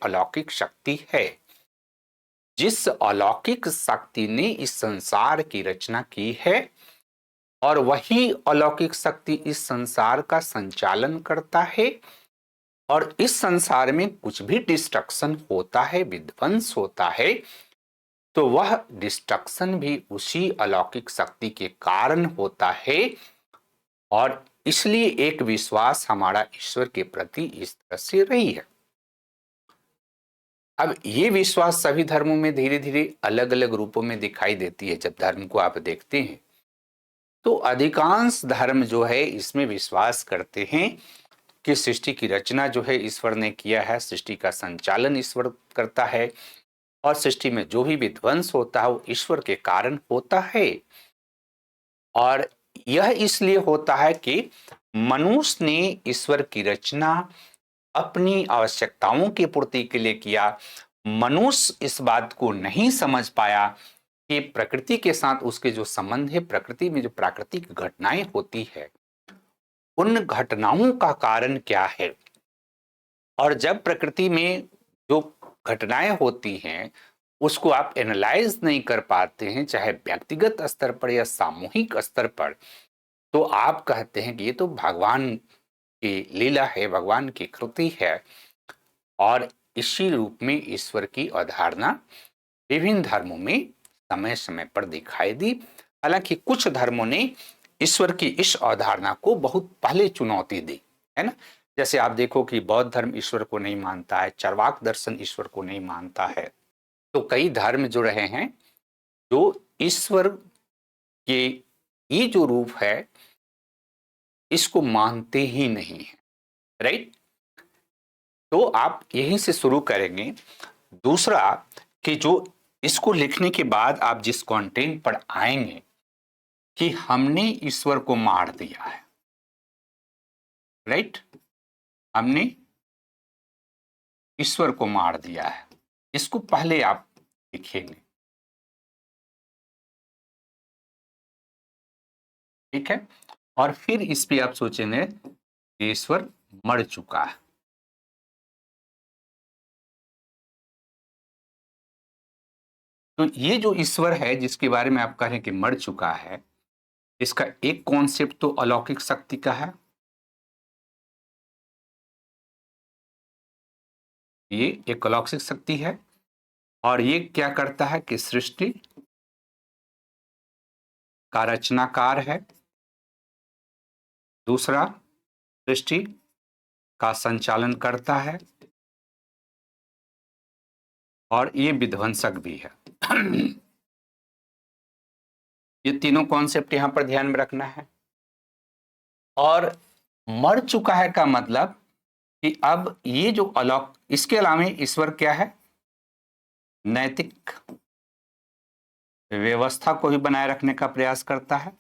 अलौकिक शक्ति है। जिस अलौकिक शक्ति ने इस संसार की रचना की है और वही अलौकिक शक्ति इस संसार का संचालन करता है। और इस संसार में कुछ भी डिस्ट्रक्शन होता है, विध्वंस होता है, तो वह डिस्ट्रक्शन भी उसी अलौकिक शक्ति के कारण होता है। और इसलिए एक विश्वास हमारा ईश्वर के प्रति इस तरह से रही है। अब ये विश्वास सभी धर्मों में धीरे धीरे अलग अलग रूपों में दिखाई देती है। जब धर्म को आप देखते हैं तो अधिकांश धर्म जो है इसमें विश्वास करते हैं कि सृष्टि की रचना जो है ईश्वर ने किया है, सृष्टि का संचालन ईश्वर करता है और सृष्टि में जो भी विध्वंस होता है वो ईश्वर के कारण होता है। और यह इसलिए होता है कि मनुष्य ने ईश्वर की रचना अपनी आवश्यकताओं की पूर्ति के लिए किया। मनुष्य इस बात को नहीं समझ पाया कि प्रकृति के साथ उसके जो संबंध है, प्रकृति में जो प्राकृतिक घटनाएं होती है उन घटनाओं का कारण क्या है। और जब प्रकृति में जो घटनाएं होती हैं उसको आप एनालाइज नहीं कर पाते हैं, चाहे व्यक्तिगत स्तर पर या सामूहिक स्तर पर, तो आप कहते हैं कि ये तो भगवान की लीला है, भगवान की कृति है। और इसी रूप में ईश्वर की अवधारणा विभिन्न धर्मों में समय समय पर दिखाई दी। हालांकि कुछ धर्मों ने ईश्वर की इस अवधारणा को बहुत पहले चुनौती दी है ना। जैसे आप देखो कि बौद्ध धर्म ईश्वर को नहीं मानता है, चार्वाक दर्शन ईश्वर को नहीं मानता है। तो कई धर्म जो रहे हैं जो ईश्वर के ये जो रूप है इसको मानते ही नहीं है, राइट। तो आप यहीं से शुरू करेंगे। दूसरा कि जो इसको लिखने के बाद आप जिस कंटेंट पर आएंगे कि हमने ईश्वर को मार दिया है, राइट, हमने ईश्वर को मार दिया है, इसको पहले आप लिखेंगे, ठीक है। और फिर इस पे आप सोचेंगे कि ईश्वर मर चुका है। तो ये जो ईश्वर है जिसके बारे में आप कह रहे हैं कि मर चुका है, इसका एक कॉन्सेप्ट तो अलौकिक शक्ति का है। ये एक अलौकिक शक्ति है और ये क्या करता है कि सृष्टि का रचनाकार है। दूसरा, सृष्टि का संचालन करता है और ये विध्वंसक भी है। ये तीनों कॉन्सेप्ट यहां पर ध्यान में रखना है। और मर चुका है का मतलब कि अब ये जो इसके अलावा ईश्वर क्या है, नैतिक व्यवस्था को भी बनाए रखने का प्रयास करता है।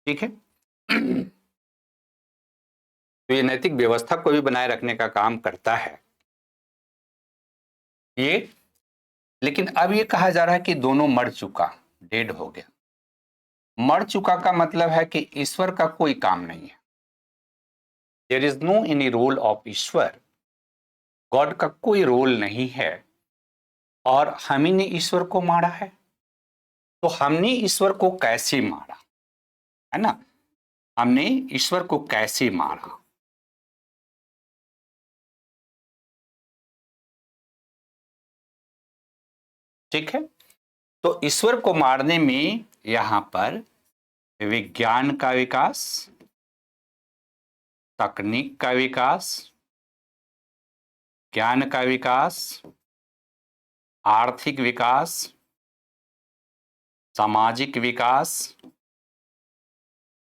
ठीक है। तो ये नैतिक व्यवस्था को भी बनाए रखने का काम करता है ये। लेकिन अब ये कहा जा रहा है कि दोनों मर चुका, डेड हो गया। मर चुका का मतलब है कि ईश्वर का कोई काम नहीं है। There is no any role of ईश्वर, गॉड का कोई रोल नहीं है। और हम ही ने ईश्वर को मारा है। तो हमने ईश्वर को कैसे मारा, है ना, हमने ईश्वर को कैसे मारा। ठीक है। तो ईश्वर को मारने में यहां पर विज्ञान का विकास, तकनीक का विकास, ज्ञान का विकास, आर्थिक विकास, सामाजिक विकास,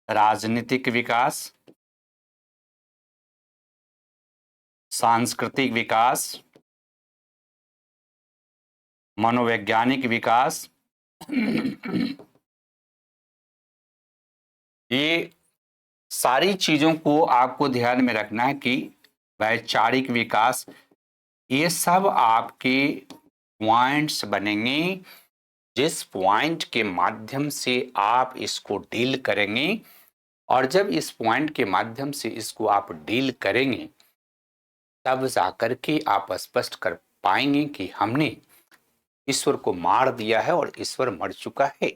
राजनीतिक विकास, सांस्कृतिक विकास, मनोवैज्ञानिक विकास, ये सारी चीजों को आपको ध्यान में रखना है कि वैचारिक विकास, ये सब आपके पॉइंट्स बनेंगे जिस पॉइंट के माध्यम से आप इसको डील करेंगे, और जब इस पॉइंट के माध्यम से इसको आप डील करेंगे, तब जाकर के आप स्पष्ट कर पाएंगे कि हमने ईश्वर को मार दिया है और ईश्वर मर चुका है।